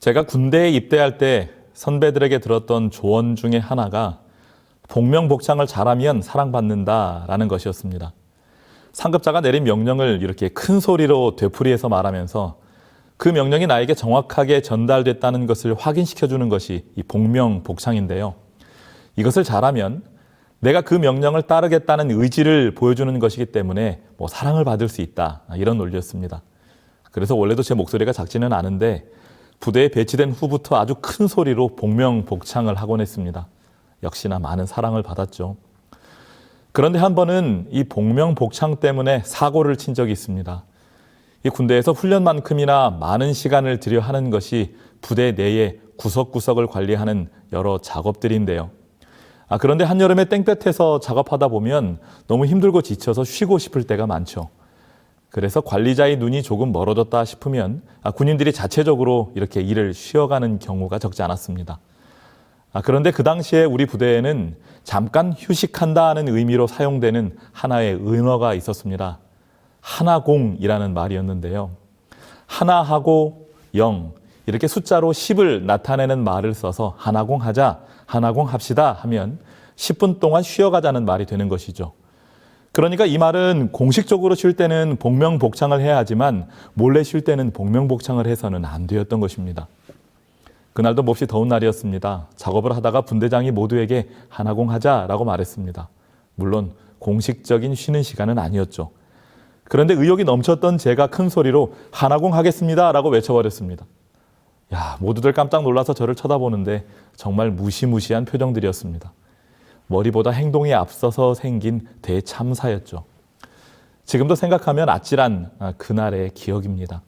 제가 군대에 입대할 때 선배들에게 들었던 조언 중에 하나가 복명복창을 잘하면 사랑받는다라는 것이었습니다. 상급자가 내린 명령을 이렇게 큰 소리로 되풀이해서 말하면서 그 명령이 나에게 정확하게 전달됐다는 것을 확인시켜주는 것이 이 복명복창인데요. 이것을 잘하면 내가 그 명령을 따르겠다는 의지를 보여주는 것이기 때문에 사랑을 받을 수 있다, 이런 논리였습니다. 그래서 원래도 제 목소리가 작지는 않은데 부대에 배치된 후부터 아주 큰 소리로 복명복창을 하곤 했습니다. 역시나 많은 사랑을 받았죠. 그런데 한 번은 이 복명복창 때문에 사고를 친 적이 있습니다. 이 군대에서 훈련만큼이나 많은 시간을 들여 하는 것이 부대 내에 구석구석을 관리하는 여러 작업들인데요. 그런데 한여름에 땡볕에서 작업하다 보면 너무 힘들고 지쳐서 쉬고 싶을 때가 많죠. 그래서 관리자의 눈이 조금 멀어졌다 싶으면 군인들이 자체적으로 이렇게 일을 쉬어가는 경우가 적지 않았습니다. 그런데 그 당시에 우리 부대에는 잠깐 휴식한다는 의미로 사용되는 하나의 은어가 있었습니다. 하나공이라는 말이었는데요. 하나하고 0, 이렇게 숫자로 10을 나타내는 말을 써서 하나공하자, 하나공합시다 하면 10분 동안 쉬어가자는 말이 되는 것이죠. 그러니까 이 말은 공식적으로 쉴 때는 복명복창을 해야 하지만 몰래 쉴 때는 복명복창을 해서는 안 되었던 것입니다. 그날도 몹시 더운 날이었습니다. 작업을 하다가 분대장이 모두에게 하나공하자라고 말했습니다. 물론 공식적인 쉬는 시간은 아니었죠. 그런데 의욕이 넘쳤던 제가 큰 소리로 하나공하겠습니다라고 외쳐버렸습니다. 야, 모두들 깜짝 놀라서 저를 쳐다보는데 정말 무시무시한 표정들이었습니다. 머리보다 행동이 앞서서 생긴 대참사였죠. 지금도 생각하면 아찔한 그날의 기억입니다.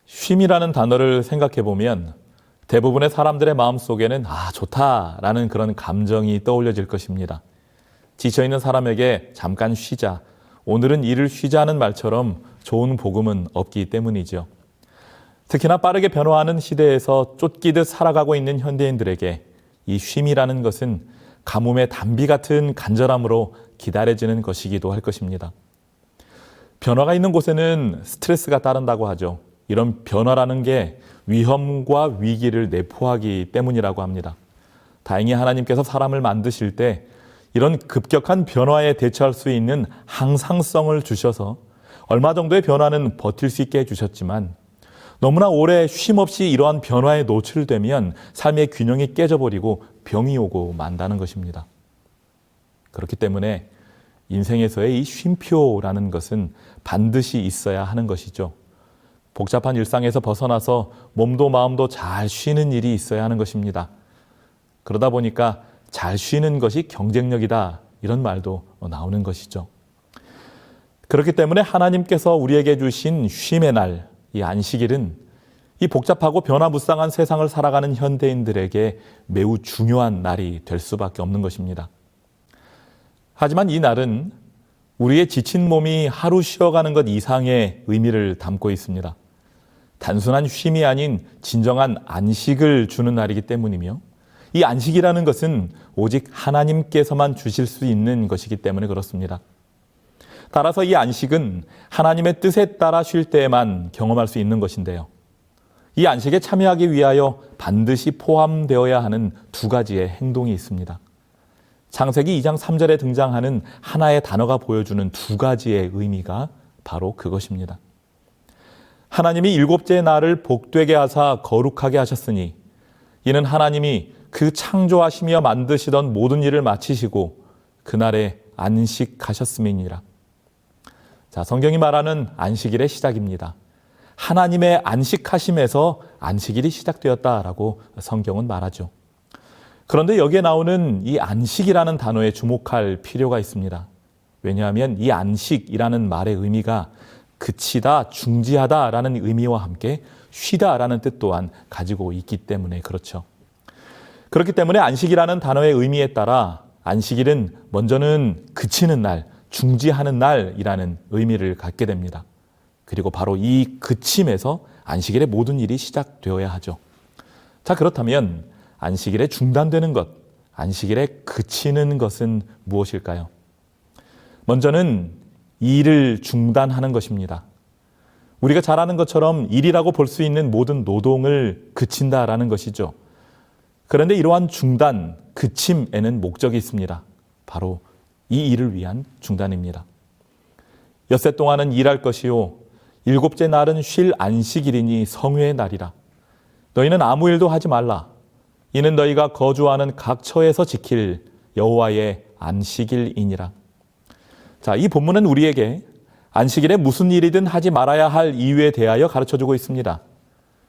쉼이라는 단어를 생각해 보면 대부분의 사람들의 마음속에는 좋다라는 그런 감정이 떠올려질 것입니다. 지쳐있는 사람에게 잠깐 쉬자, 오늘은 일을 쉬자는 말처럼 좋은 복음은 없기 때문이죠. 특히나 빠르게 변화하는 시대에서 쫓기듯 살아가고 있는 현대인들에게 이 쉼이라는 것은 가뭄의 단비 같은 간절함으로 기다려지는 것이기도 할 것입니다. 변화가 있는 곳에는 스트레스가 따른다고 하죠. 이런 변화라는 게 위험과 위기를 내포하기 때문이라고 합니다. 다행히 하나님께서 사람을 만드실 때 이런 급격한 변화에 대처할 수 있는 항상성을 주셔서 얼마 정도의 변화는 버틸 수 있게 해주셨지만 너무나 오래 쉼없이 이러한 변화에 노출되면 삶의 균형이 깨져버리고 병이 오고 만다는 것입니다. 그렇기 때문에 인생에서의 이 쉼표라는 것은 반드시 있어야 하는 것이죠. 복잡한 일상에서 벗어나서 몸도 마음도 잘 쉬는 일이 있어야 하는 것입니다. 그러다 보니까 잘 쉬는 것이 경쟁력이다, 이런 말도 나오는 것이죠. 그렇기 때문에 하나님께서 우리에게 주신 쉼의 날, 이 안식일은 이 복잡하고 변화무쌍한 세상을 살아가는 현대인들에게 매우 중요한 날이 될 수밖에 없는 것입니다. 하지만 이 날은 우리의 지친 몸이 하루 쉬어가는 것 이상의 의미를 담고 있습니다. 단순한 쉼이 아닌 진정한 안식을 주는 날이기 때문이며 이 안식이라는 것은 오직 하나님께서만 주실 수 있는 것이기 때문에 그렇습니다. 따라서 이 안식은 하나님의 뜻에 따라 쉴 때에만 경험할 수 있는 것인데요. 이 안식에 참여하기 위하여 반드시 포함되어야 하는 두 가지의 행동이 있습니다. 창세기 2장 3절에 등장하는 하나의 단어가 보여주는 두 가지의 의미가 바로 그것입니다. 하나님이 일곱째 날을 복되게 하사 거룩하게 하셨으니 이는 하나님이 그 창조하시며 만드시던 모든 일을 마치시고 그날에 안식하셨음이니라. 자, 성경이 말하는 안식일의 시작입니다. 하나님의 안식하심에서 안식일이 시작되었다라고 성경은 말하죠. 그런데 여기에 나오는 이 안식이라는 단어에 주목할 필요가 있습니다. 왜냐하면 이 안식이라는 말의 의미가 그치다, 중지하다라는 의미와 함께 쉬다라는 뜻 또한 가지고 있기 때문에 그렇죠. 그렇기 때문에 안식이라는 단어의 의미에 따라 안식일은 먼저는 그치는 날, 중지하는 날이라는 의미를 갖게 됩니다. 그리고 바로 이 그침에서 안식일의 모든 일이 시작되어야 하죠. 자, 그렇다면 안식일에 중단되는 것, 안식일에 그치는 것은 무엇일까요? 먼저는 일을 중단하는 것입니다. 우리가 잘 아는 것처럼 일이라고 볼 수 있는 모든 노동을 그친다라는 것이죠. 그런데 이러한 중단, 그침에는 목적이 있습니다. 바로 이 일을 위한 중단입니다. 엿새 동안은 일할 것이요 일곱째 날은 쉴 안식일이니 성회의 날이라. 너희는 아무 일도 하지 말라. 이는 너희가 거주하는 각 처에서 지킬 여호와의 안식일이니라. 자, 이 본문은 우리에게 안식일에 무슨 일이든 하지 말아야 할 이유에 대하여 가르쳐주고 있습니다.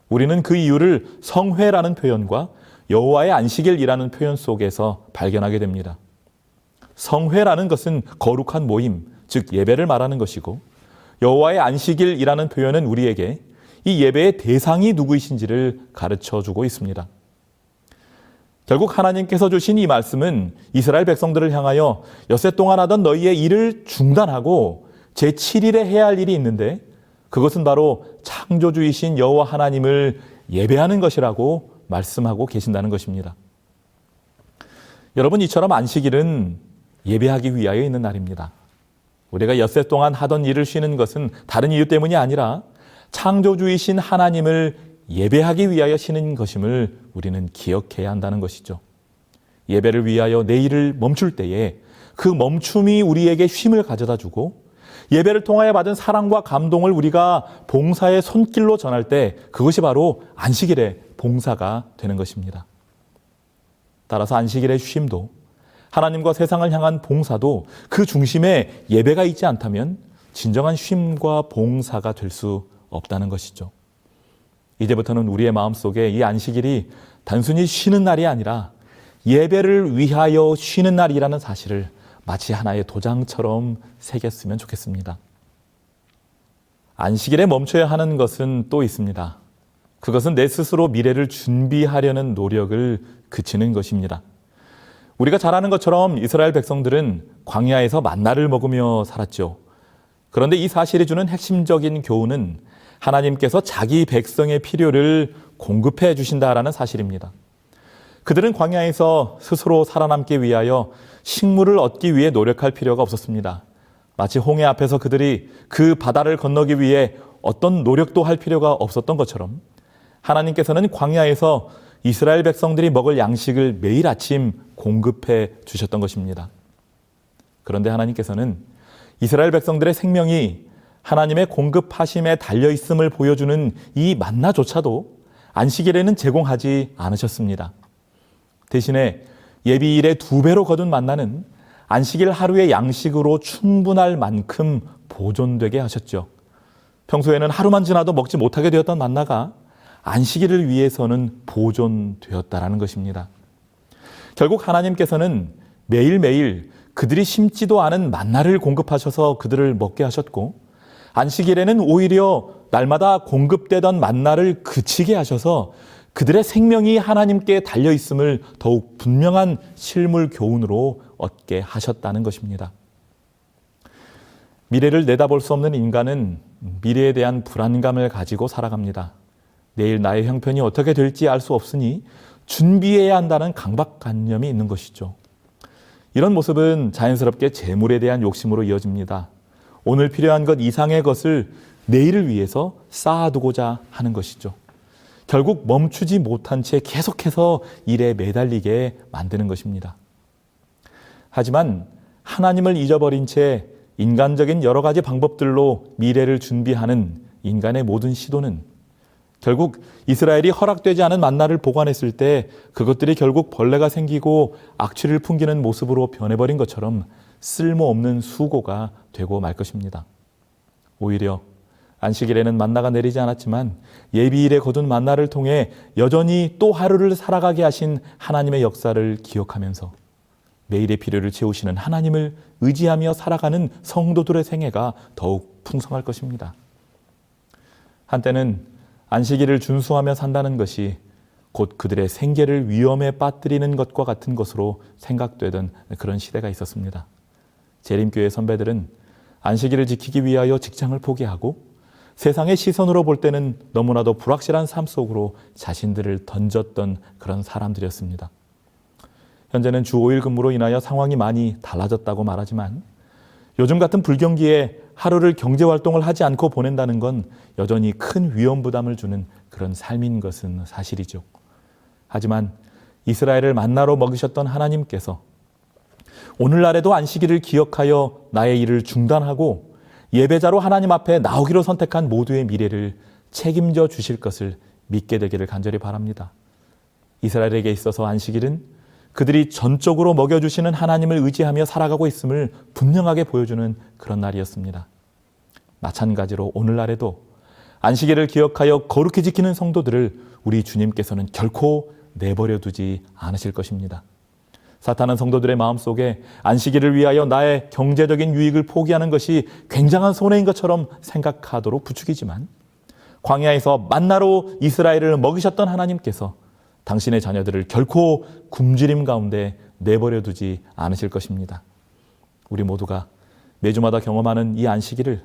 우리는 그 이유를 성회라는 표현과 여호와의 안식일이라는 표현 속에서 발견하게 됩니다. 성회라는 것은 거룩한 모임, 즉 예배를 말하는 것이고 여호와의 안식일이라는 표현은 우리에게 이 예배의 대상이 누구이신지를 가르쳐주고 있습니다. 결국 하나님께서 주신 이 말씀은 이스라엘 백성들을 향하여 엿새 동안 하던 너희의 일을 중단하고 제7일에 해야 할 일이 있는데 그것은 바로 창조주이신 여호와 하나님을 예배하는 것이라고 말씀하고 계신다는 것입니다. 여러분, 이처럼 안식일은 예배하기 위하여 있는 날입니다. 우리가 엿새 동안 하던 일을 쉬는 것은 다른 이유 때문이 아니라 창조주이신 하나님을 예배하기 위하여 쉬는 것임을 우리는 기억해야 한다는 것이죠. 예배를 위하여 내 일을 멈출 때에 그 멈춤이 우리에게 쉼을 가져다 주고 예배를 통하여 받은 사랑과 감동을 우리가 봉사의 손길로 전할 때 그것이 바로 안식일의 봉사가 되는 것입니다. 따라서 안식일의 쉼도 하나님과 세상을 향한 봉사도 그 중심에 예배가 있지 않다면 진정한 쉼과 봉사가 될 수 없다는 것이죠. 이제부터는 우리의 마음속에 이 안식일이 단순히 쉬는 날이 아니라 예배를 위하여 쉬는 날이라는 사실을 마치 하나의 도장처럼 새겼으면 좋겠습니다. 안식일에 멈춰야 하는 것은 또 있습니다. 그것은 내 스스로 미래를 준비하려는 노력을 그치는 것입니다. 우리가 잘 아는 것처럼 이스라엘 백성들은 광야에서 만나를 먹으며 살았죠. 그런데 이 사실이 주는 핵심적인 교훈은 하나님께서 자기 백성의 필요를 공급해 주신다라는 사실입니다. 그들은 광야에서 스스로 살아남기 위하여 식물을 얻기 위해 노력할 필요가 없었습니다. 마치 홍해 앞에서 그들이 그 바다를 건너기 위해 어떤 노력도 할 필요가 없었던 것처럼 하나님께서는 광야에서 이스라엘 백성들이 먹을 양식을 매일 아침 공급해 주셨던 것입니다. 그런데 하나님께서는 이스라엘 백성들의 생명이 하나님의 공급하심에 달려있음을 보여주는 이 만나조차도 안식일에는 제공하지 않으셨습니다. 대신에 예비일의 2배로 거둔 만나는 안식일 하루의 양식으로 충분할 만큼 보존되게 하셨죠. 평소에는 하루만 지나도 먹지 못하게 되었던 만나가 안식일을 위해서는 보존되었다라는 것입니다. 결국 하나님께서는 매일매일 그들이 심지도 않은 만나를 공급하셔서 그들을 먹게 하셨고, 안식일에는 오히려 날마다 공급되던 만나를 그치게 하셔서 그들의 생명이 하나님께 달려있음을 더욱 분명한 실물 교훈으로 얻게 하셨다는 것입니다. 미래를 내다볼 수 없는 인간은 미래에 대한 불안감을 가지고 살아갑니다. 내일 나의 형편이 어떻게 될지 알 수 없으니 준비해야 한다는 강박관념이 있는 것이죠. 이런 모습은 자연스럽게 재물에 대한 욕심으로 이어집니다. 오늘 필요한 것 이상의 것을 내일을 위해서 쌓아두고자 하는 것이죠. 결국 멈추지 못한 채 계속해서 일에 매달리게 만드는 것입니다. 하지만 하나님을 잊어버린 채 인간적인 여러 가지 방법들로 미래를 준비하는 인간의 모든 시도는 결국 이스라엘이 허락되지 않은 만나를 보관했을 때 그것들이 결국 벌레가 생기고 악취를 풍기는 모습으로 변해버린 것처럼 쓸모없는 수고가 되고 말 것입니다. 오히려 안식일에는 만나가 내리지 않았지만 예비일에 거둔 만나를 통해 여전히 또 하루를 살아가게 하신 하나님의 역사를 기억하면서 매일의 필요를 채우시는 하나님을 의지하며 살아가는 성도들의 생애가 더욱 풍성할 것입니다. 한때는 안식일을 준수하며 산다는 것이 곧 그들의 생계를 위험에 빠뜨리는 것과 같은 것으로 생각되던 그런 시대가 있었습니다. 재림교회 선배들은 안식일을 지키기 위하여 직장을 포기하고 세상의 시선으로 볼 때는 너무나도 불확실한 삶 속으로 자신들을 던졌던 그런 사람들이었습니다. 현재는 주 5일 근무로 인하여 상황이 많이 달라졌다고 말하지만 요즘 같은 불경기에 하루를 경제활동을 하지 않고 보낸다는 건 여전히 큰 위험 부담을 주는 그런 삶인 것은 사실이죠. 하지만 이스라엘을 만나로 먹이셨던 하나님께서 오늘날에도 안식일을 기억하여 나의 일을 중단하고 예배자로 하나님 앞에 나오기로 선택한 모두의 미래를 책임져 주실 것을 믿게 되기를 간절히 바랍니다. 이스라엘에게 있어서 안식일은 그들이 전적으로 먹여주시는 하나님을 의지하며 살아가고 있음을 분명하게 보여주는 그런 날이었습니다. 마찬가지로 오늘날에도 안식일을 기억하여 거룩히 지키는 성도들을 우리 주님께서는 결코 내버려 두지 않으실 것입니다. 사탄은 성도들의 마음속에 안식일을 위하여 나의 경제적인 유익을 포기하는 것이 굉장한 손해인 것처럼 생각하도록 부추기지만 광야에서 만나로 이스라엘을 먹이셨던 하나님께서 당신의 자녀들을 결코 굶주림 가운데 내버려 두지 않으실 것입니다. 우리 모두가 매주마다 경험하는 이 안식일을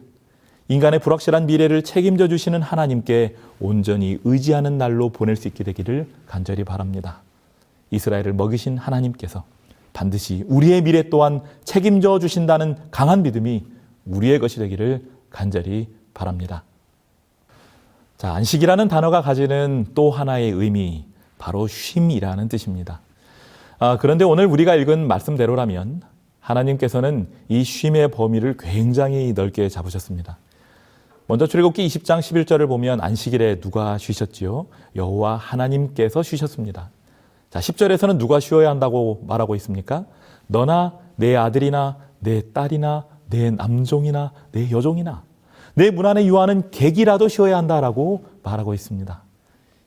인간의 불확실한 미래를 책임져 주시는 하나님께 온전히 의지하는 날로 보낼 수 있게 되기를 간절히 바랍니다. 이스라엘을 먹이신 하나님께서 반드시 우리의 미래 또한 책임져 주신다는 강한 믿음이 우리의 것이 되기를 간절히 바랍니다. 자, 안식이라는 단어가 가지는 또 하나의 의미, 바로 쉼이라는 뜻입니다. 그런데 오늘 우리가 읽은 말씀대로라면 하나님께서는 이 쉼의 범위를 굉장히 넓게 잡으셨습니다. 먼저 출애굽기 20장 11절을 보면 안식일에 누가 쉬셨지요? 여호와 하나님께서 쉬셨습니다. 자, 10절에서는 누가 쉬어야 한다고 말하고 있습니까? 너나 내 아들이나 내 딸이나 내 남종이나 내 여종이나 내 문 안에 유하는 객이라도 쉬어야 한다라고 말하고 있습니다.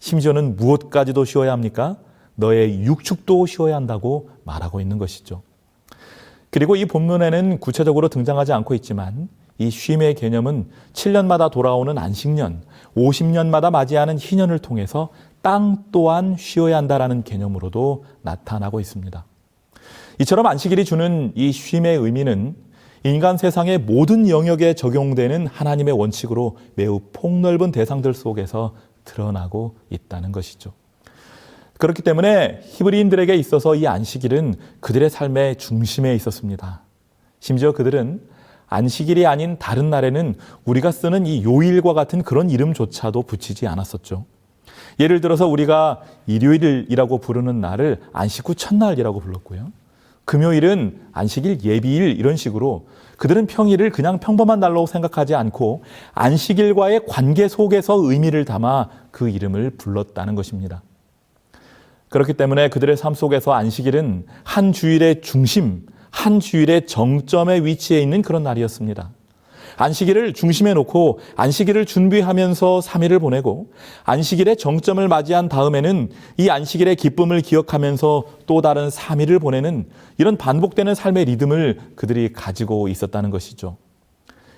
심지어는 무엇까지도 쉬어야 합니까? 너의 육축도 쉬어야 한다고 말하고 있는 것이죠. 그리고 이 본문에는 구체적으로 등장하지 않고 있지만 이 쉼의 개념은 7년마다 돌아오는 안식년, 50년마다 맞이하는 희년을 통해서 땅 또한 쉬어야 한다라는 개념으로도 나타나고 있습니다. 이처럼 안식일이 주는 이 쉼의 의미는 인간 세상의 모든 영역에 적용되는 하나님의 원칙으로 매우 폭넓은 대상들 속에서 드러나고 있다는 것이죠. 그렇기 때문에 히브리인들에게 있어서 이 안식일은 그들의 삶의 중심에 있었습니다. 심지어 그들은 안식일이 아닌 다른 날에는 우리가 쓰는 이 요일과 같은 그런 이름조차도 붙이지 않았었죠. 예를 들어서 우리가 일요일이라고 부르는 날을 안식 후 첫날이라고 불렀고요. 금요일은 안식일 예비일 이런 식으로 그들은 평일을 그냥 평범한 날로 생각하지 않고 안식일과의 관계 속에서 의미를 담아 그 이름을 불렀다는 것입니다. 그렇기 때문에 그들의 삶 속에서 안식일은 한 주일의 중심, 한 주일의 정점에 위치해 있는 그런 날이었습니다. 안식일을 중심에 놓고 안식일을 준비하면서 3일을 보내고 안식일의 정점을 맞이한 다음에는 이 안식일의 기쁨을 기억하면서 또 다른 3일을 보내는 이런 반복되는 삶의 리듬을 그들이 가지고 있었다는 것이죠.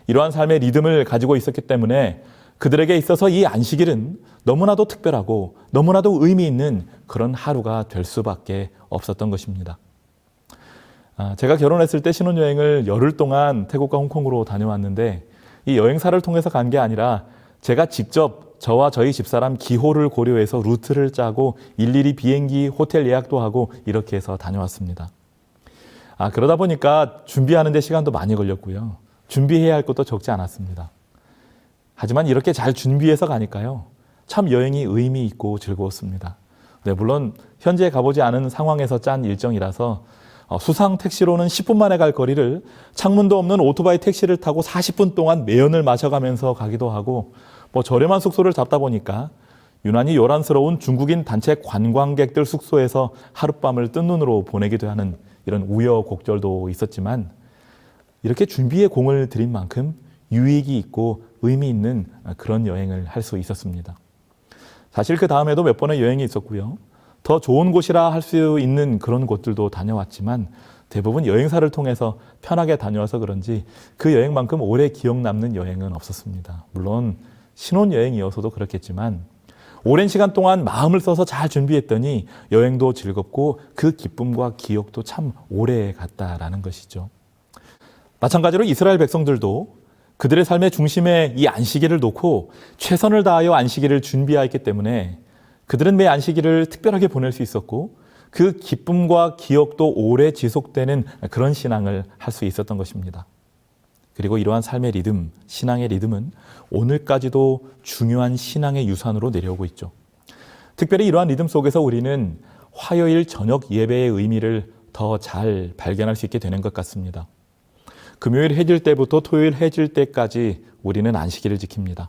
이러한 삶의 리듬을 가지고 있었기 때문에 그들에게 있어서 이 안식일은 너무나도 특별하고 너무나도 의미 있는 그런 하루가 될 수밖에 없었던 것입니다. 제가 결혼했을 때 신혼여행을 열흘 동안 태국과 홍콩으로 다녀왔는데 이 여행사를 통해서 간 게 아니라 제가 직접 저와 저희 집사람 기호를 고려해서 루트를 짜고 일일이 비행기, 호텔 예약도 하고 이렇게 해서 다녀왔습니다. 그러다 보니까 준비하는 데 시간도 많이 걸렸고요. 준비해야 할 것도 적지 않았습니다. 하지만 이렇게 잘 준비해서 가니까요. 참 여행이 의미 있고 즐거웠습니다. 네, 물론 현재 가보지 않은 상황에서 짠 일정이라서 수상 택시로는 10분 만에 갈 거리를 창문도 없는 오토바이 택시를 타고 40분 동안 매연을 마셔가면서 가기도 하고 저렴한 숙소를 잡다 보니까 유난히 요란스러운 중국인 단체 관광객들 숙소에서 하룻밤을 뜬 눈으로 보내기도 하는 이런 우여곡절도 있었지만 이렇게 준비에 공을 들인 만큼 유익이 있고 의미 있는 그런 여행을 할 수 있었습니다. 사실 그 다음에도 몇 번의 여행이 있었고요. 더 좋은 곳이라 할 수 있는 그런 곳들도 다녀왔지만 대부분 여행사를 통해서 편하게 다녀와서 그런지 그 여행만큼 오래 기억 남는 여행은 없었습니다. 물론 신혼여행이어서도 그렇겠지만 오랜 시간 동안 마음을 써서 잘 준비했더니 여행도 즐겁고 그 기쁨과 기억도 참 오래 갔다라는 것이죠. 마찬가지로 이스라엘 백성들도 그들의 삶의 중심에 이 안식일을 놓고 최선을 다하여 안식일을 준비하였기 때문에 그들은 매 안식일을 특별하게 보낼 수 있었고 그 기쁨과 기억도 오래 지속되는 그런 신앙을 할 수 있었던 것입니다. 그리고 이러한 삶의 리듬, 신앙의 리듬은 오늘까지도 중요한 신앙의 유산으로 내려오고 있죠. 특별히 이러한 리듬 속에서 우리는 화요일 저녁 예배의 의미를 더 잘 발견할 수 있게 되는 것 같습니다. 금요일 해질 때부터 토요일 해질 때까지 우리는 안식일을 지킵니다.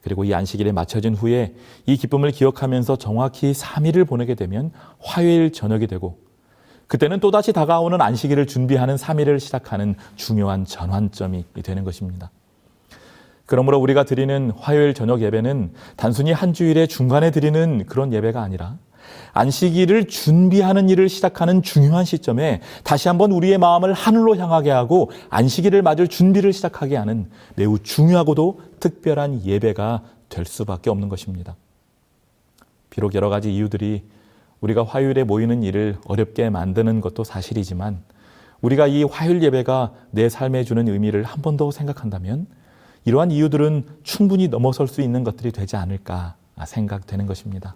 그리고 이 안식일에 맞춰진 후에 이 기쁨을 기억하면서 정확히 3일을 보내게 되면 화요일 저녁이 되고 그때는 또다시 다가오는 안식일을 준비하는 3일을 시작하는 중요한 전환점이 되는 것입니다. 그러므로 우리가 드리는 화요일 저녁 예배는 단순히 한 주일의 중간에 드리는 그런 예배가 아니라 안식일을 준비하는 일을 시작하는 중요한 시점에 다시 한번 우리의 마음을 하늘로 향하게 하고 안식일을 맞을 준비를 시작하게 하는 매우 중요하고도 특별한 예배가 될 수밖에 없는 것입니다. 비록 여러 가지 이유들이 우리가 화요일에 모이는 일을 어렵게 만드는 것도 사실이지만 우리가 이 화요일 예배가 내 삶에 주는 의미를 한 번 더 생각한다면 이러한 이유들은 충분히 넘어설 수 있는 것들이 되지 않을까 생각되는 것입니다.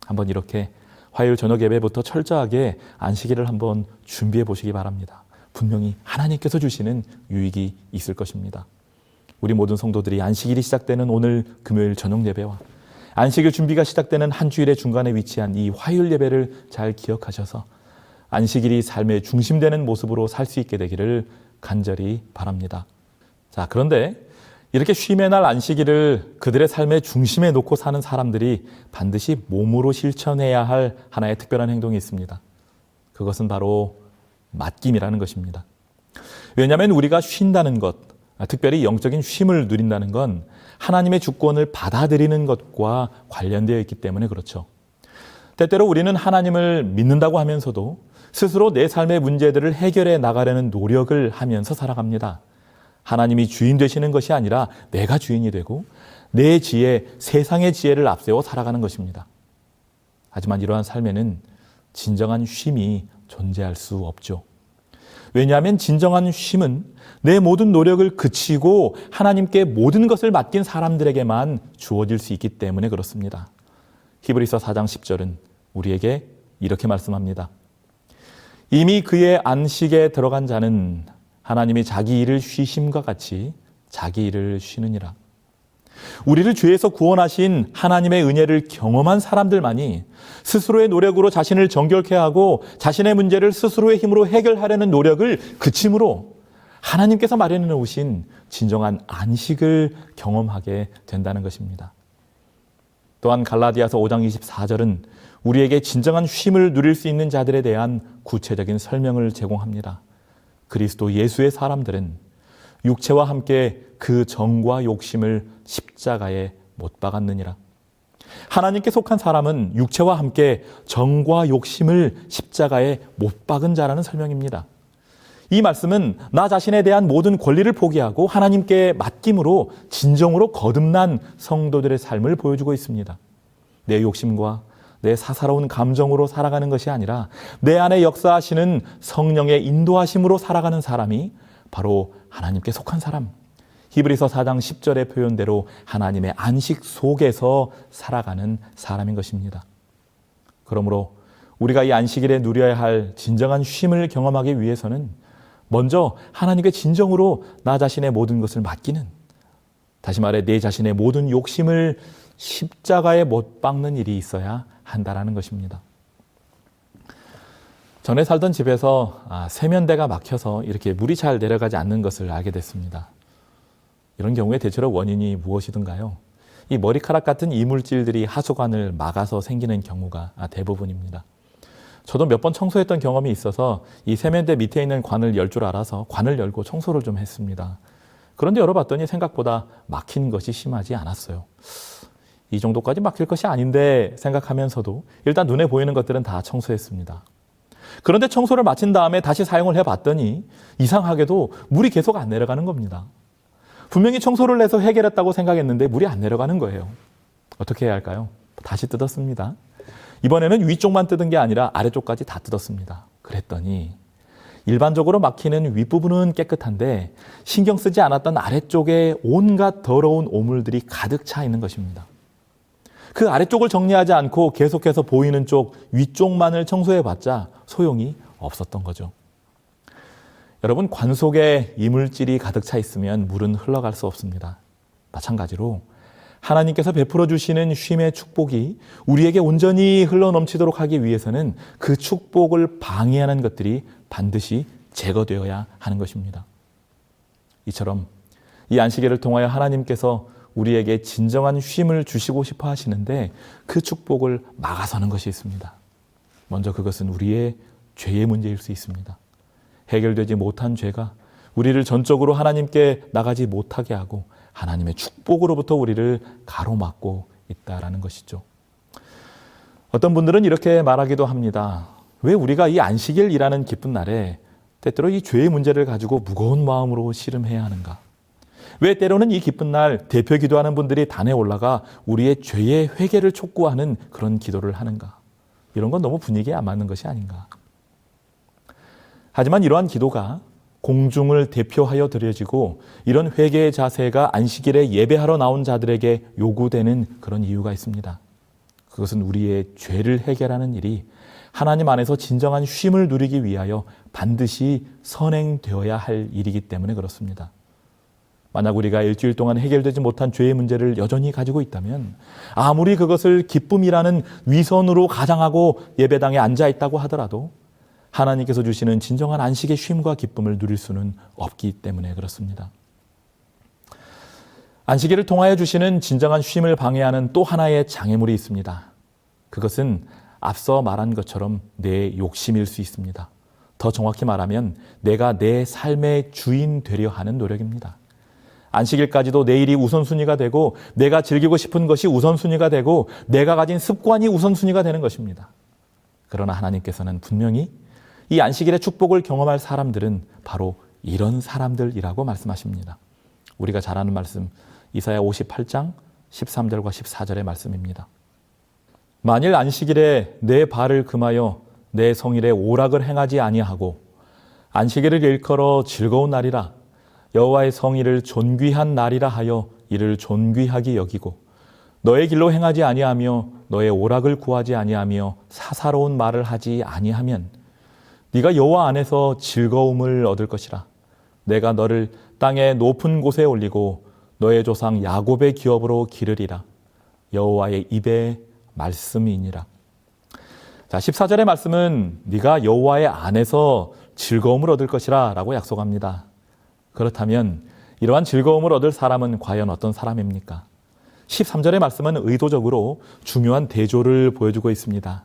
한번 이렇게 화요일 저녁 예배부터 철저하게 안식일을 한번 준비해 보시기 바랍니다. 분명히 하나님께서 주시는 유익이 있을 것입니다. 우리 모든 성도들이 안식일이 시작되는 오늘 금요일 저녁 예배와 안식일 준비가 시작되는 한 주일의 중간에 위치한 이 화요일 예배를 잘 기억하셔서 안식일이 삶의 중심되는 모습으로 살 수 있게 되기를 간절히 바랍니다. 자, 그런데 이렇게 쉼의 날 안식일을 그들의 삶의 중심에 놓고 사는 사람들이 반드시 몸으로 실천해야 할 하나의 특별한 행동이 있습니다. 그것은 바로 맡김이라는 것입니다. 왜냐하면 우리가 쉰다는 것, 특별히 영적인 쉼을 누린다는 건 하나님의 주권을 받아들이는 것과 관련되어 있기 때문에 그렇죠. 때때로 우리는 하나님을 믿는다고 하면서도 스스로 내 삶의 문제들을 해결해 나가려는 노력을 하면서 살아갑니다. 하나님이 주인 되시는 것이 아니라 내가 주인이 되고 내 지혜, 세상의 지혜를 앞세워 살아가는 것입니다. 하지만 이러한 삶에는 진정한 쉼이 존재할 수 없죠. 왜냐하면 진정한 쉼은 내 모든 노력을 그치고 하나님께 모든 것을 맡긴 사람들에게만 주어질 수 있기 때문에 그렇습니다. 히브리서 4장 10절은 우리에게 이렇게 말씀합니다. 이미 그의 안식에 들어간 자는 하나님이 자기 일을 쉬심과 같이 자기 일을 쉬느니라. 우리를 죄에서 구원하신 하나님의 은혜를 경험한 사람들만이 스스로의 노력으로 자신을 정결케 하고 자신의 문제를 스스로의 힘으로 해결하려는 노력을 그침으로 하나님께서 마련해 놓으신 진정한 안식을 경험하게 된다는 것입니다. 또한 갈라디아서 5장 24절은 우리에게 진정한 쉼을 누릴 수 있는 자들에 대한 구체적인 설명을 제공합니다. 그리스도 예수의 사람들은 육체와 함께 그 정과 욕심을 십자가에 못 박았느니라. 하나님께 속한 사람은 육체와 함께 정과 욕심을 십자가에 못 박은 자라는 설명입니다. 이 말씀은 나 자신에 대한 모든 권리를 포기하고 하나님께 맡김으로 진정으로 거듭난 성도들의 삶을 보여주고 있습니다. 내 욕심과 내 사사로운 감정으로 살아가는 것이 아니라 내 안에 역사하시는 성령의 인도하심으로 살아가는 사람이 바로 하나님께 속한 사람, 히브리서 4장 10절의 표현대로 하나님의 안식 속에서 살아가는 사람인 것입니다. 그러므로 우리가 이 안식일에 누려야 할 진정한 쉼을 경험하기 위해서는 먼저 하나님께 진정으로 나 자신의 모든 것을 맡기는, 다시 말해 내 자신의 모든 욕심을 십자가에 못 박는 일이 있어야 한다라는 것입니다. 전에 살던 집에서 세면대가 막혀서 이렇게 물이 잘 내려가지 않는 것을 알게 됐습니다. 이런 경우에 대체로 원인이 무엇이든가요? 이 머리카락 같은 이물질들이 하수관을 막아서 생기는 경우가 대부분입니다. 저도 몇 번 청소했던 경험이 있어서 이 세면대 밑에 있는 관을 열 줄 알아서 관을 열고 청소를 좀 했습니다. 그런데 열어봤더니 생각보다 막힌 것이 심하지 않았어요. 이 정도까지 막힐 것이 아닌데 생각하면서도 일단 눈에 보이는 것들은 다 청소했습니다. 그런데 청소를 마친 다음에 다시 사용을 해봤더니 이상하게도 물이 계속 안 내려가는 겁니다. 분명히 청소를 해서 해결했다고 생각했는데 물이 안 내려가는 거예요. 어떻게 해야 할까요? 다시 뜯었습니다. 이번에는 위쪽만 뜯은 게 아니라 아래쪽까지 다 뜯었습니다. 그랬더니 일반적으로 막히는 윗부분은 깨끗한데 신경 쓰지 않았던 아래쪽에 온갖 더러운 오물들이 가득 차 있는 것입니다. 그 아래쪽을 정리하지 않고 계속해서 보이는 쪽 위쪽만을 청소해봤자 소용이 없었던 거죠. 여러분, 관 속에 이물질이 가득 차 있으면 물은 흘러갈 수 없습니다. 마찬가지로 하나님께서 베풀어 주시는 쉼의 축복이 우리에게 온전히 흘러넘치도록 하기 위해서는 그 축복을 방해하는 것들이 반드시 제거되어야 하는 것입니다. 이처럼 이 안식일을 통하여 하나님께서 우리에게 진정한 쉼을 주시고 싶어 하시는데 그 축복을 막아서는 것이 있습니다. 먼저 그것은 우리의 죄의 문제일 수 있습니다. 해결되지 못한 죄가 우리를 전적으로 하나님께 나가지 못하게 하고 하나님의 축복으로부터 우리를 가로막고 있다라는 것이죠. 어떤 분들은 이렇게 말하기도 합니다. 왜 우리가 이 안식일이라는 기쁜 날에 때때로 이 죄의 문제를 가지고 무거운 마음으로 씨름해야 하는가? 왜 때로는 이 기쁜 날 대표 기도하는 분들이 단에 올라가 우리의 죄의 회개를 촉구하는 그런 기도를 하는가? 이런 건 너무 분위기에 안 맞는 것이 아닌가? 하지만 이러한 기도가 공중을 대표하여 드려지고 이런 회개의 자세가 안식일에 예배하러 나온 자들에게 요구되는 그런 이유가 있습니다. 그것은 우리의 죄를 해결하는 일이 하나님 안에서 진정한 쉼을 누리기 위하여 반드시 선행되어야 할 일이기 때문에 그렇습니다. 만약 우리가 일주일 동안 해결되지 못한 죄의 문제를 여전히 가지고 있다면 아무리 그것을 기쁨이라는 위선으로 가장하고 예배당에 앉아 있다고 하더라도 하나님께서 주시는 진정한 안식의 쉼과 기쁨을 누릴 수는 없기 때문에 그렇습니다. 안식일을 통하여 주시는 진정한 쉼을 방해하는 또 하나의 장애물이 있습니다. 그것은 앞서 말한 것처럼 내 욕심일 수 있습니다. 더 정확히 말하면 내가 내 삶의 주인 되려 하는 노력입니다. 안식일까지도 내 일이 우선순위가 되고 내가 즐기고 싶은 것이 우선순위가 되고 내가 가진 습관이 우선순위가 되는 것입니다. 그러나 하나님께서는 분명히 이 안식일의 축복을 경험할 사람들은 바로 이런 사람들이라고 말씀하십니다. 우리가 잘 아는 말씀 이사야 58장 13절과 14절의 말씀입니다. 만일 안식일에 내 발을 금하여 내 성일에 오락을 행하지 아니하고 안식일을 일컬어 즐거운 날이라 여호와의 성일을 존귀한 날이라 하여 이를 존귀하게 여기고 너의 길로 행하지 아니하며 너의 오락을 구하지 아니하며 사사로운 말을 하지 아니하면 네가 여호와 안에서 즐거움을 얻을 것이라. 내가 너를 땅의 높은 곳에 올리고 너의 조상 야곱의 기업으로 기르리라. 여호와의 입의 말씀이니라. 자, 14절의 말씀은 네가 여호와의 안에서 즐거움을 얻을 것이라 라고 약속합니다. 그렇다면 이러한 즐거움을 얻을 사람은 과연 어떤 사람입니까? 13절의 말씀은 의도적으로 중요한 대조를 보여주고 있습니다.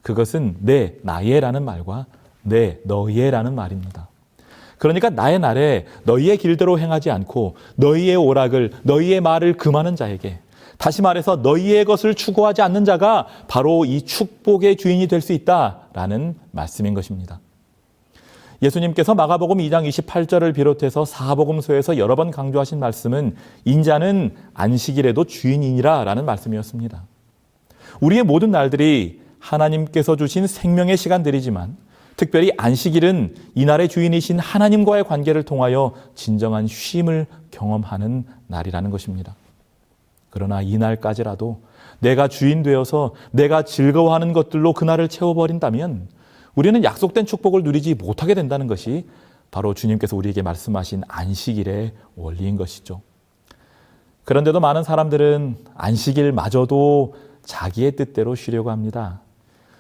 그것은 내, 나의라는 말과 내, 너희의라는 말입니다. 그러니까 나의 날에 너희의 길대로 행하지 않고 너희의 오락을, 너희의 말을 금하는 자에게, 다시 말해서 너희의 것을 추구하지 않는 자가 바로 이 축복의 주인이 될 수 있다라는 말씀인 것입니다. 예수님께서 마가복음 2장 28절을 비롯해서 사복음서에서 여러 번 강조하신 말씀은 인자는 안식일에도 주인이니라 라는 말씀이었습니다. 우리의 모든 날들이 하나님께서 주신 생명의 시간들이지만 특별히 안식일은 이날의 주인이신 하나님과의 관계를 통하여 진정한 쉼을 경험하는 날이라는 것입니다. 그러나 이날까지라도 내가 주인 되어서 내가 즐거워하는 것들로 그날을 채워버린다면 우리는 약속된 축복을 누리지 못하게 된다는 것이 바로 주님께서 우리에게 말씀하신 안식일의 원리인 것이죠. 그런데도 많은 사람들은 안식일마저도 자기의 뜻대로 쉬려고 합니다.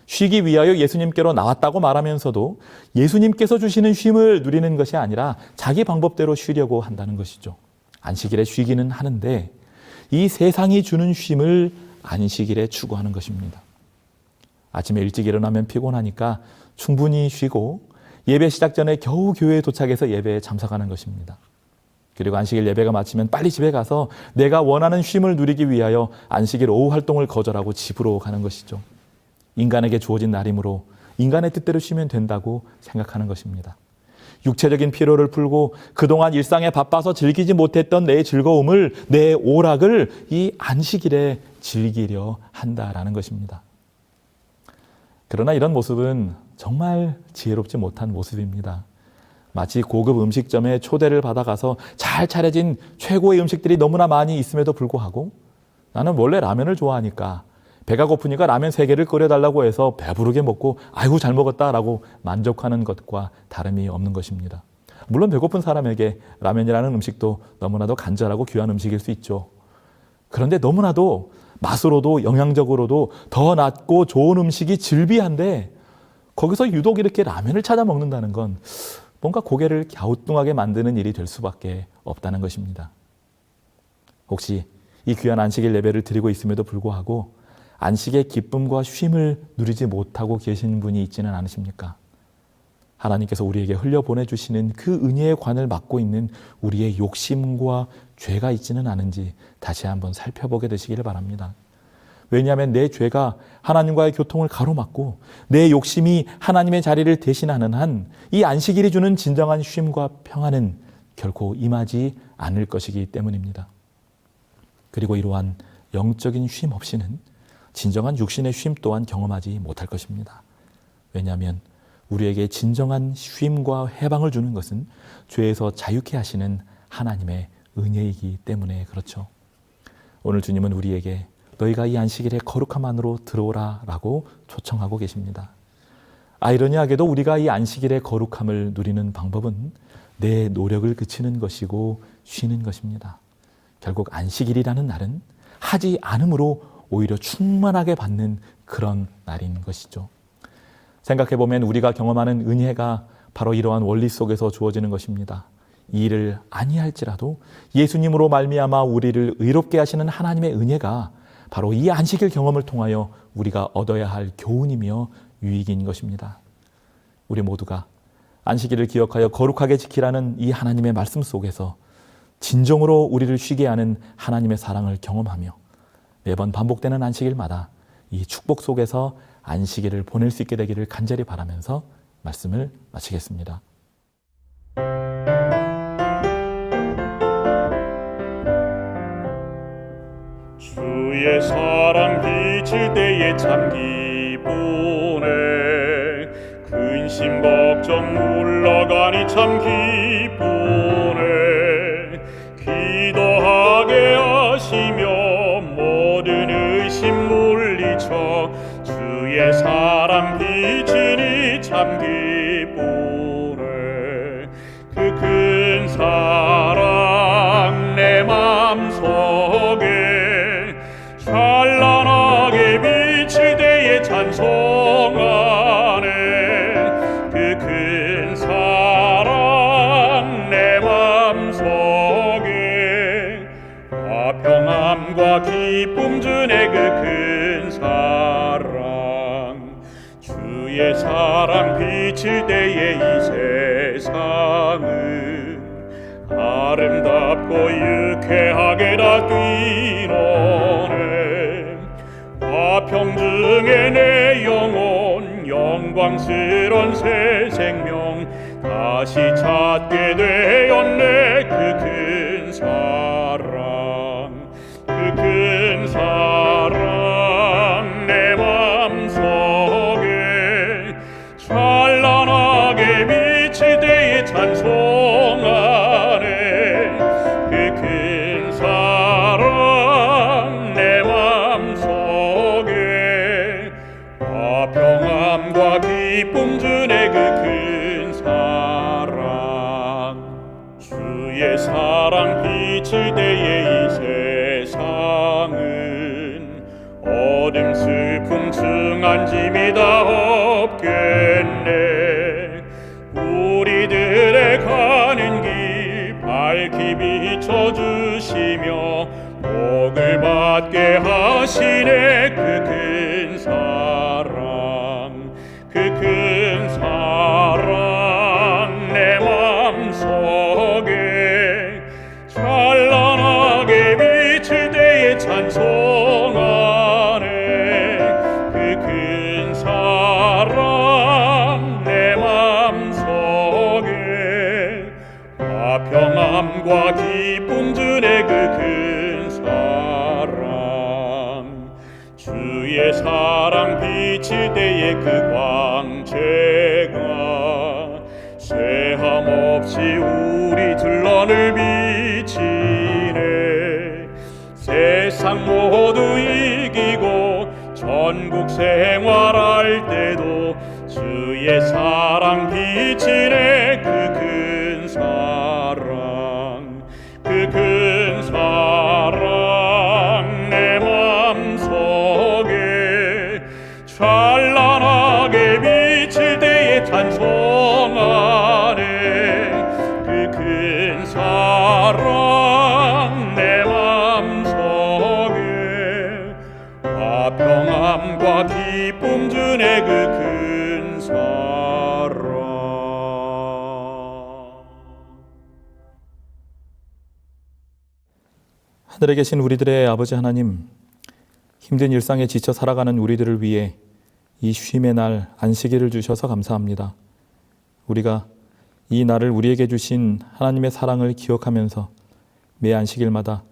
쉬기 위하여 예수님께로 나왔다고 말하면서도 예수님께서 주시는 쉼을 누리는 것이 아니라 자기 방법대로 쉬려고 한다는 것이죠. 안식일에 쉬기는 하는데 이 세상이 주는 쉼을 안식일에 추구하는 것입니다. 아침에 일찍 일어나면 피곤하니까 충분히 쉬고 예배 시작 전에 겨우 교회에 도착해서 예배에 참석하는 것입니다. 그리고 안식일 예배가 마치면 빨리 집에 가서 내가 원하는 쉼을 누리기 위하여 안식일 오후 활동을 거절하고 집으로 가는 것이죠. 인간에게 주어진 날이므로 인간의 뜻대로 쉬면 된다고 생각하는 것입니다. 육체적인 피로를 풀고 그동안 일상에 바빠서 즐기지 못했던 내 즐거움을, 내 오락을 이 안식일에 즐기려 한다라는 것입니다. 그러나 이런 모습은 정말 지혜롭지 못한 모습입니다. 마치 고급 음식점에 초대를 받아가서 잘 차려진 최고의 음식들이 너무나 많이 있음에도 불구하고 나는 원래 라면을 좋아하니까 배가 고프니까 라면 3개를 끓여달라고 해서 배부르게 먹고 아이고 잘 먹었다라고 만족하는 것과 다름이 없는 것입니다. 물론 배고픈 사람에게 라면이라는 음식도 너무나도 간절하고 귀한 음식일 수 있죠. 그런데 너무나도 맛으로도 영양적으로도 더 낫고 좋은 음식이 즐비한데 거기서 유독 이렇게 라면을 찾아 먹는다는 건 뭔가 고개를 갸우뚱하게 만드는 일이 될 수밖에 없다는 것입니다. 혹시 이 귀한 안식일 예배를 드리고 있음에도 불구하고 안식의 기쁨과 쉼을 누리지 못하고 계신 분이 있지는 않으십니까? 하나님께서 우리에게 흘려보내주시는 그 은혜의 관을 맡고 있는 우리의 욕심과 죄가 있지는 않은지 다시 한번 살펴보게 되시기를 바랍니다. 왜냐하면 내 죄가 하나님과의 교통을 가로막고 내 욕심이 하나님의 자리를 대신하는 한 이 안식일이 주는 진정한 쉼과 평안은 결코 임하지 않을 것이기 때문입니다. 그리고 이러한 영적인 쉼 없이는 진정한 육신의 쉼 또한 경험하지 못할 것입니다. 왜냐하면 우리에게 진정한 쉼과 해방을 주는 것은 죄에서 자유케 하시는 하나님의 은혜이기 때문에 그렇죠. 오늘 주님은 우리에게 너희가 이 안식일의 거룩함 안으로 들어오라 라고 초청하고 계십니다. 아이러니하게도 우리가 이 안식일의 거룩함을 누리는 방법은 내 노력을 그치는 것이고 쉬는 것입니다. 결국 안식일이라는 날은 하지 않음으로 오히려 충만하게 받는 그런 날인 것이죠. 생각해보면 우리가 경험하는 은혜가 바로 이러한 원리 속에서 주어지는 것입니다. 이 일을 아니할지라도 예수님으로 말미암아 우리를 의롭게 하시는 하나님의 은혜가 바로 이 안식일 경험을 통하여 우리가 얻어야 할 교훈이며 유익인 것입니다. 우리 모두가 안식일을 기억하여 거룩하게 지키라는 이 하나님의 말씀 속에서 진정으로 우리를 쉬게 하는 하나님의 사랑을 경험하며 매번 반복되는 안식일마다 이 축복 속에서 안식일을 보낼 수 있게 되기를 간절히 바라면서 말씀을 마치겠습니다. 주의 사랑 비칠 때에 참 기쁘네. 근심 걱정 물러가니 참 기쁘네. 기도하게 하시며 모든 의심 물리쳐 주의 사랑 비치니 참 기쁘네. 그 큰 사랑 내 맘속에 찬란하게 비칠 때에 찬송하네. 그 큰 사랑 내 맘속에 화평함과 기쁨 주네. 그 큰 사랑 주의 사랑 비칠 때에 이 세상은 아름답고 유쾌하게 다 뛰노네. 화평 중에 내 영혼 영광스런 새 생명 다시 찾게 되었네. 그 큰 사랑 그 큰 사랑 내 맘속에 찬란하게 비칠 때에 찬송하네. 그 큰 사랑 내 맘속에 화평함과 기쁨 주네. 그 큰 사랑 주의 사랑 비칠 때에 이 세상은 어둠 슬픔 증한 짐이 다 없겠네. 우리들의 가는 길 밝히 비춰주시며 복을 받게 하시네. 그 큰 사랑 그 큰 사랑 내 맘속에 찬란하게 비칠 때에 찬송하네. 그 큰 사랑 내 맘속에 화평함과 기쁨 주네. 그 큰 사랑 주의 사랑 비칠 때에 그 광채가 쇠함 없이 우리 들러를 비치네. 세상 모두 이기고 전국 생활할 때도 주의 사랑 비치네. 그 큰 사랑 그 큰 사랑 내 맘속에 찬란하게 비칠 때에 찬송하네. 그 큰 사랑 내 맘속에 화평함과 기쁨 주네. 그 큰 사랑 하늘에 계신 우리들의 아버지 하나님, 힘든 일상에 지쳐 살아가는 우리들을 위해 이 쉼의 날 안식일을 주셔서 감사합니다. 우리가 이 날을 우리에게 주신 하나님의 사랑을 기억하면서 매 안식일마다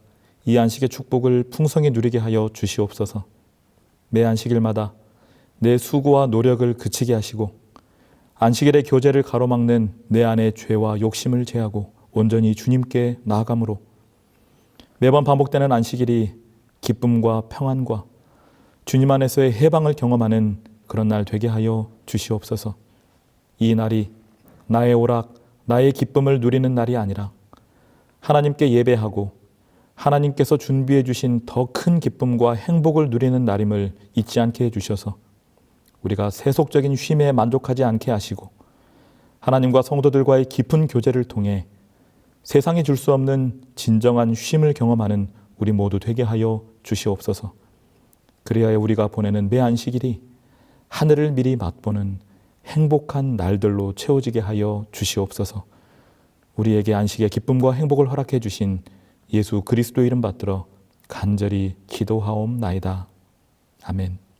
이 안식의 축복을 풍성히 누리게 하여 주시옵소서. 매 안식일마다 내 수고와 노력을 그치게 하시고 안식일의 교제를 가로막는 내 안의 죄와 욕심을 제하고 온전히 주님께 나아감으로 매번 반복되는 안식일이 기쁨과 평안과 주님 안에서의 해방을 경험하는 그런 날 되게 하여 주시옵소서. 이 날이 나의 오락, 나의 기쁨을 누리는 날이 아니라 하나님께 예배하고 하나님께서 준비해 주신 더 큰 기쁨과 행복을 누리는 날임을 잊지 않게 해주셔서 우리가 세속적인 쉼에 만족하지 않게 하시고 하나님과 성도들과의 깊은 교제를 통해 세상이 줄 수 없는 진정한 쉼을 경험하는 우리 모두 되게 하여 주시옵소서. 그리하여 우리가 보내는 매 안식일이 하늘을 미리 맛보는 행복한 날들로 채워지게 하여 주시옵소서. 우리에게 안식의 기쁨과 행복을 허락해 주신 예수 그리스도 이름 받들어 간절히 기도하옵나이다. 아멘.